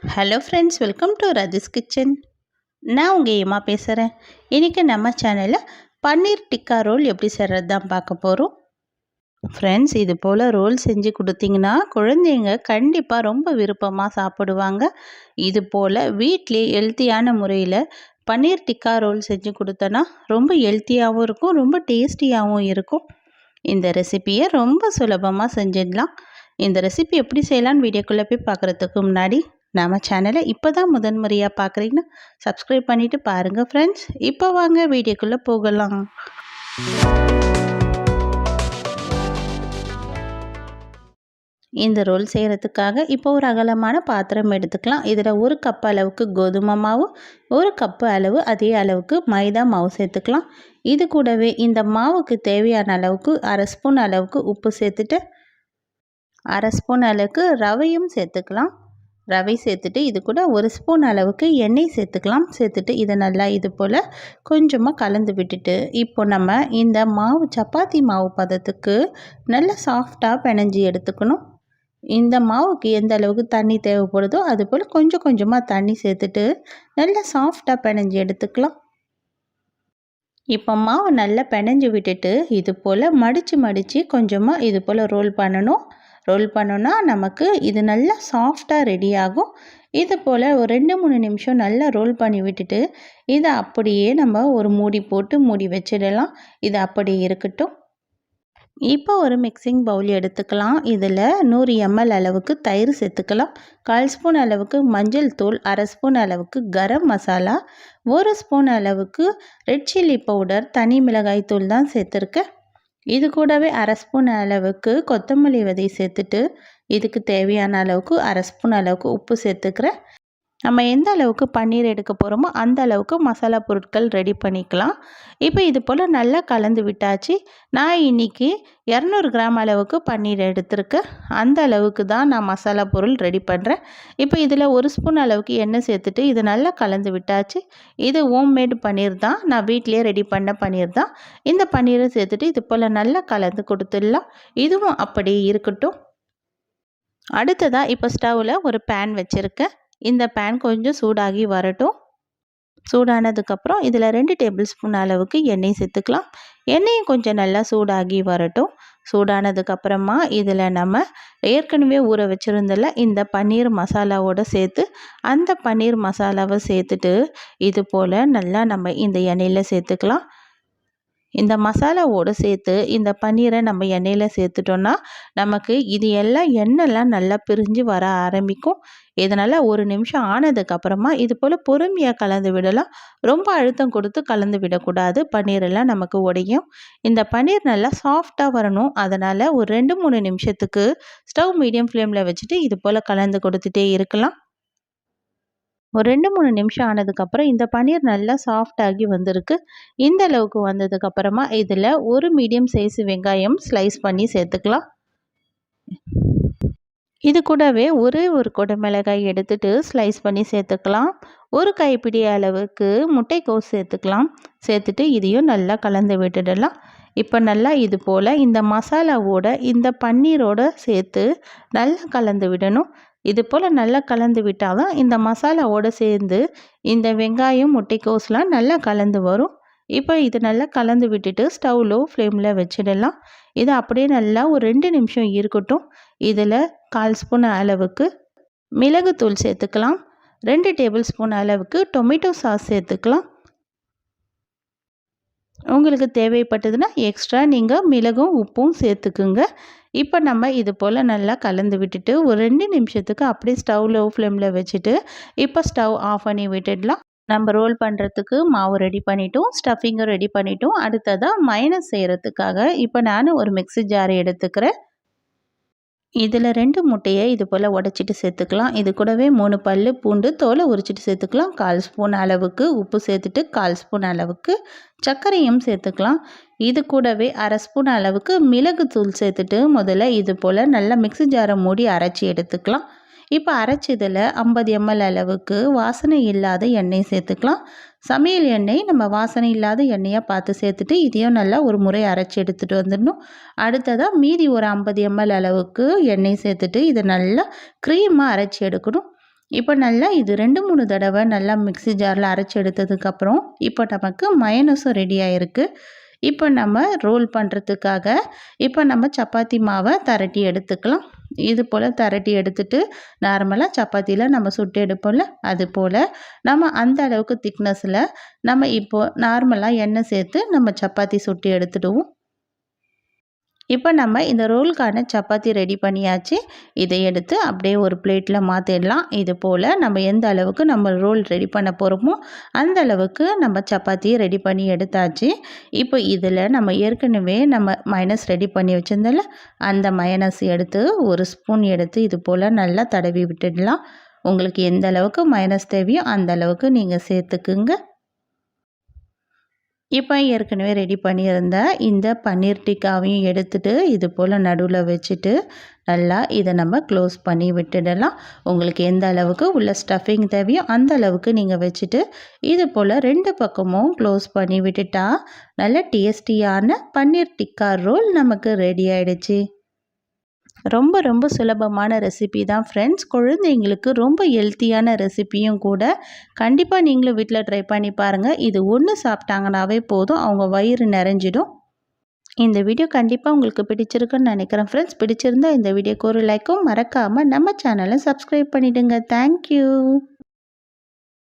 Hello friends, welcome to Rathi's kitchen. நான் உங்கள் ஏமா பேசுகிறேன். இன்றைக்கி நம்ம சேனலில் பன்னீர் டிக்கா ரோல் எப்படி செய்கிறது தான் பார்க்க போகிறோம். ஃப்ரெண்ட்ஸ், இது போல் ரோல் செஞ்சு கொடுத்தீங்கன்னா குழந்தைங்க கண்டிப்பாக ரொம்ப விருப்பமாக சாப்பிடுவாங்க. இது போல் வீட்டிலே ஹெல்த்தியான முறையில் பன்னீர் டிக்கா ரோல் செஞ்சு கொடுத்தோன்னா ரொம்ப ஹெல்த்தியாகவும் இருக்கும், ரொம்ப டேஸ்டியாகவும் இருக்கும். இந்த ரெசிப்பியை ரொம்ப சுலபமாக செஞ்சிடலாம். இந்த ரெசிபி எப்படி செய்யலான்னு வீடியோக்குள்ளே போய் பார்க்குறதுக்கு முன்னாடி நம்ம சேனலை இப்போ தான் முதன்முறையாக பார்க்குறீங்கன்னா சப்ஸ்கிரைப் பண்ணிவிட்டு பாருங்கள் ஃப்ரெண்ட்ஸ். இப்போ வாங்க வீடியோக்குள்ளே போகலாம். இந்த ரோல் செய்கிறதுக்காக இப்போ ஒரு அகலமான பாத்திரம் எடுத்துக்கலாம். இதில் 1 கப் அளவுக்கு கோதுமை மாவு, 1 கப்பு அளவு அதே அளவுக்கு மைதா மாவு சேர்த்துக்கலாம். இது கூடவே இந்த மாவுக்கு தேவையான அளவுக்கு 1/2 ஸ்பூன் அளவுக்கு உப்பு சேர்த்துட்டு 1/2 ஸ்பூன் அளவுக்கு ரவையும் சேர்த்துக்கலாம். ரவை சேர்த்துட்டு இது கூட 1 ஸ்பூன் அளவுக்கு எண்ணெய் சேர்த்துக்கலாம். சேர்த்துட்டு இதை நல்லா இது போல் கொஞ்சமாக கலந்து விட்டுட்டு இப்போ நம்ம இந்த மாவு சப்பாத்தி மாவு பதத்துக்கு நல்லா சாஃப்டாக பிணைஞ்சி எடுத்துக்கணும். இந்த மாவுக்கு எந்த அளவுக்கு தண்ணி தேவைப்படுதோ அது போல் கொஞ்சம் கொஞ்சமாக தண்ணி சேர்த்துட்டு நல்லா சாஃப்டாக பிணைஞ்சி எடுத்துக்கலாம். இப்போ மாவு நல்லா பிணைஞ்சி விட்டுட்டு இது போல் மடித்து கொஞ்சமாக இது போல் ரோல் பண்ணணும். ரோல் பண்ணோன்னா நமக்கு இது நல்லா சாஃப்டாக ரெடி ஆகும். இது போல் ஒரு 2-3 நிமிஷம் நல்லா ரோல் பண்ணி விட்டுட்டு இதை அப்படியே நம்ம ஒரு மூடி போட்டு மூடி வச்சிடலாம். இது அப்படியே இருக்கட்டும். இப்போ ஒரு மிக்சிங் பவுல் எடுத்துக்கலாம். இதில் 100 ml அளவுக்கு தயிர் சேர்த்துக்கலாம். 1/4 ஸ்பூன் அளவுக்கு மஞ்சள் தூள், 1/2 ஸ்பூன் அளவுக்கு கரம் மசாலா, 1 ஸ்பூன் அளவுக்கு ரெட் சில்லி பவுடர், தனி மிளகாய் தூள் தான் சேர்த்துருக்கேன். இது கூடவே 1/2 ஸ்பூன் அளவுக்கு கொத்தமல்லி விதை சேர்த்துட்டு இதுக்கு தேவையான அளவுக்கு 1/2 ஸ்பூன் அளவுக்கு உப்பு சேர்த்துக்கிறேன். நம்ம எந்த அளவுக்கு பன்னீர் எடுக்க போகிறோமோ அந்த அளவுக்கு மசாலா பொருட்கள் ரெடி பண்ணிக்கலாம். இப்போ இது போல் நல்லா கலந்து விட்டாச்சு. நான் இன்றைக்கி 200 கிராம் அளவுக்கு பன்னீர் எடுத்திருக்கேன். அந்த அளவுக்கு தான் நான் மசாலா பொருள் ரெடி பண்ணுறேன். இப்போ இதில் 1 ஸ்பூன் அளவுக்கு எண்ணெய் சேர்த்துட்டு இது நல்லா கலந்து விட்டாச்சு. இது ஹோம்மேட் பன்னீர் தான், நான் வீட்டிலே ரெடி பண்ண பன்னீர் தான். இந்த பன்னீரை சேர்த்துட்டு இது போல் நல்லா கலந்து கொடுத்துடலாம். இதுவும் அப்படியே இருக்கட்டும். அடுத்ததாக இப்போ ஸ்டவ்வில் ஒரு பேன் வச்சுருக்கேன். இந்த பேன் கொஞ்சம் சூடாகி வரட்டும். சூடானதுக்கப்புறம் இதில் 2 டேபிள் ஸ்பூன் அளவுக்கு எண்ணெய் சேர்த்துக்கலாம். எண்ணெயும் கொஞ்சம் நல்லா சூடாகி வரட்டும். சூடானதுக்கப்புறமா இதில் நம்ம ஏற்கனவே ஊற வச்சுருந்தல இந்த பன்னீர் மசாலாவோடு சேர்த்து அந்த பன்னீர் மசாலாவை சேர்த்துட்டு இது போல் நல்லா நம்ம இந்த எண்ணெயில் சேர்த்துக்கலாம். இந்த மசாலாவோடு சேர்த்து இந்த பன்னீரை நம்ம எண்ணெயில் சேர்த்துட்டோன்னா நமக்கு இது எல்லாம் எண்ணெய்லாம் நல்லா பிரிஞ்சு வர ஆரம்பிக்கும். இதனால் 1 நிமிஷம் ஆனதுக்கப்புறமா இது போல் பொறுமையாக கலந்து விடலாம். ரொம்ப அழுத்தம் கொடுத்து கலந்து விடக்கூடாது, பன்னீரெல்லாம் நமக்கு உடையும். இந்த பன்னீர் நல்லா சாஃப்டாக வரணும். அதனால் ஒரு 2-3 நிமிஷத்துக்கு ஸ்டவ் மீடியம் ஃப்ளேமில் வச்சுட்டு இது போல் கலந்து கொடுத்துட்டே இருக்கலாம். ஒரு 2-3 நிமிஷம் ஆனதுக்கப்புறம் இந்த பன்னீர் நல்லா சாஃப்டாகி வந்திருக்கு. இந்த அளவுக்கு வந்ததுக்கப்புறமா இதில் ஒரு மீடியம் சைஸ் வெங்காயம் ஸ்லைஸ் பண்ணி சேர்த்துக்கலாம். இது கூடவே ஒரு குடமிளகாய் எடுத்துட்டு ஸ்லைஸ் பண்ணி சேர்த்துக்கலாம். ஒரு கைப்பிடி அளவுக்கு முட்டைக்கோஸ் சேர்த்துக்கலாம். சேர்த்துட்டு இதையும் நல்லா கலந்து விட்டுடலாம். இப்போ நல்லா இது போல் இந்த மசாலாவோட இந்த பன்னீரோடு சேர்த்து நல்லா கலந்து விடணும். இது போல் நல்லா கலந்து விட்டால் தான் இந்த மசாலாவோடு சேர்ந்து இந்த வெங்காயம் முட்டைக்கோஸ்லாம் நல்லா கலந்து வரும். இப்போ இது நல்லா கலந்து விட்டுட்டு ஸ்டவ் லோ ஃப்ளேமில் வச்சிடலாம். இது அப்படியே நல்லா ஒரு 2 நிமிஷம் இருக்கட்டும். இதில் 1/4 ஸ்பூன் அளவுக்கு மிளகுத்தூள் சேர்த்துக்கலாம். 2 டேபிள் ஸ்பூன் அளவுக்கு டொமேட்டோ சாஸ் சேர்த்துக்கலாம். உங்களுக்கு தேவைப்பட்டதுன்னா எக்ஸ்ட்ரா நீங்கள் மிளகும் உப்பும் சேர்த்துக்குங்க. இப்போ நம்ம இது போல் நல்லா கலந்து விட்டுட்டு ஒரு 2 நிமிஷத்துக்கு அப்படியே ஸ்டவ் லோ ஃப்ளேமில் வச்சுட்டு இப்போ ஸ்டவ் ஆஃப் பண்ணி விட்டுடலாம். நம்ம ரோல் பண்ணுறதுக்கு மாவு ரெடி பண்ணிட்டோம், ஸ்டஃபிங்கும் ரெடி பண்ணிட்டோம். அடுத்ததாக மைனஸ் செய்கிறதுக்காக இப்போ நான் ஒரு மிக்ஸி ஜார் எடுத்துக்கிறேன். இதில் 2 முட்டையை இது போல் உடச்சிட்டு சேர்த்துக்கலாம். இது கூடவே 3 பல் பூண்டு தோலை உரிச்சிட்டு சேர்த்துக்கலாம். 1/4 ஸ்பூன் அளவுக்கு உப்பு சேர்த்துட்டு 1/4 ஸ்பூன் அளவுக்கு சர்க்கரையும் சேர்த்துக்கலாம். இது கூடவே 1/2 ஸ்பூன் அளவுக்கு மிளகுத்தூள் சேர்த்துட்டு முதல்ல இது போல் நல்லா மிக்ஸி ஜாரை மூடி அரைச்சி எடுத்துக்கலாம். இப்போ அரைச்சதில் 50 ml அளவுக்கு வாசனை இல்லாத எண்ணெய் சேர்த்துக்கலாம். சமையல் எண்ணெய் நம்ம வாசனை இல்லாத எண்ணெயாக பார்த்து சேர்த்துட்டு இதையும் நல்லா ஒரு முறை அரைச்சி எடுத்துகிட்டு வந்துடணும். அடுத்ததாக மீதி ஒரு 50 ml அளவுக்கு எண்ணெய் சேர்த்துட்டு இதை நல்லா க்ரீமாக அரைச்சி எடுக்கணும். இப்போ நல்லா இது 2-3 தடவை நல்லா மிக்ஸி ஜாரில் அரைச்சி எடுத்ததுக்கப்புறம் இப்போ நமக்கு மயோனைஸும் ரெடி ஆகிருக்கு. இப்போ நம்ம ரோல் பண்ணுறதுக்காக இப்போ நம்ம சப்பாத்தி மாவை திரட்டி எடுத்துக்கலாம். இது போல் திரட்டி எடுத்துட்டு நார்மலாக சப்பாத்தியில் நம்ம சுட்டு எடுப்போம்ல, அது போல் நம்ம அந்த அளவுக்கு திக்னஸில் நம்ம இப்போது நார்மலாக எண்ணெய் சேர்த்து நம்ம சப்பாத்தி சுட்டு எடுத்துடுவோம். இப்போ நம்ம இந்த ரோலுக்கான சப்பாத்தி ரெடி பண்ணியாச்சு. இதை எடுத்து அப்படியே ஒரு பிளேட்டில் மாற்றிடலாம். இது போல் நம்ம எந்த அளவுக்கு நம்ம ரோல் ரெடி பண்ண போகிறோமோ அந்த அளவுக்கு நம்ம சப்பாத்தியை ரெடி பண்ணி எடுத்தாச்சு. இப்போ இதில் நம்ம ஏற்கனவே நம்ம மயனஸ் ரெடி பண்ணி வச்சுருந்தோம்ல, அந்த மயனஸ் எடுத்து ஒரு ஸ்பூன் எடுத்து இது போல் நல்லா தடவி விட்டுடலாம். உங்களுக்கு எந்த அளவுக்கு மயனஸ் தேவையோ அந்த அளவுக்கு நீங்கள் சேர்த்துக்குங்க. இப்போ ஏற்கனவே ரெடி பண்ணியிருந்த இந்த பன்னீர் டிக்காவையும் எடுத்துகிட்டு இது போல் நடுவில் வச்சுட்டு நல்லா இதை நம்ம க்ளோஸ் பண்ணி விட்டுடலாம். உங்களுக்கு எந்த அளவுக்கு உள்ள ஸ்டஃபிங் தேவையோ அந்த அளவுக்கு நீங்கள் வச்சுட்டு இது போல் 2 பக்கமும் க்ளோஸ் பண்ணி விட்டுட்டா நல்ல டேஸ்டியான பன்னீர் டிக்கா ரோல் நமக்கு ரெடி ஆகிடுச்சு. ரொம்ப ரொம்ப சுலபமான ரெசிபி தான் ஃப்ரெண்ட்ஸ். குழந்தைங்களுக்கு ரொம்ப ஹெல்த்தியான ரெசிபியும் கூட. கண்டிப்பாக நீங்களும் வீட்டில் ட்ரை பண்ணி பாருங்கள். இது ஒன்று சாப்பிட்டாங்கனாவே போதும், அவங்க வயிறு நிறைஞ்சிடும். இந்த வீடியோ கண்டிப்பாக உங்களுக்கு பிடிச்சிருக்குன்னு நினைக்கிறேன் ஃப்ரெண்ட்ஸ். பிடிச்சிருந்தா இந்த வீடியோக்கு ஒரு லைக்கும் மறக்காமல் நம்ம சேனலை சப்ஸ்கிரைப் பண்ணிவிடுங்க. தேங்க்யூ.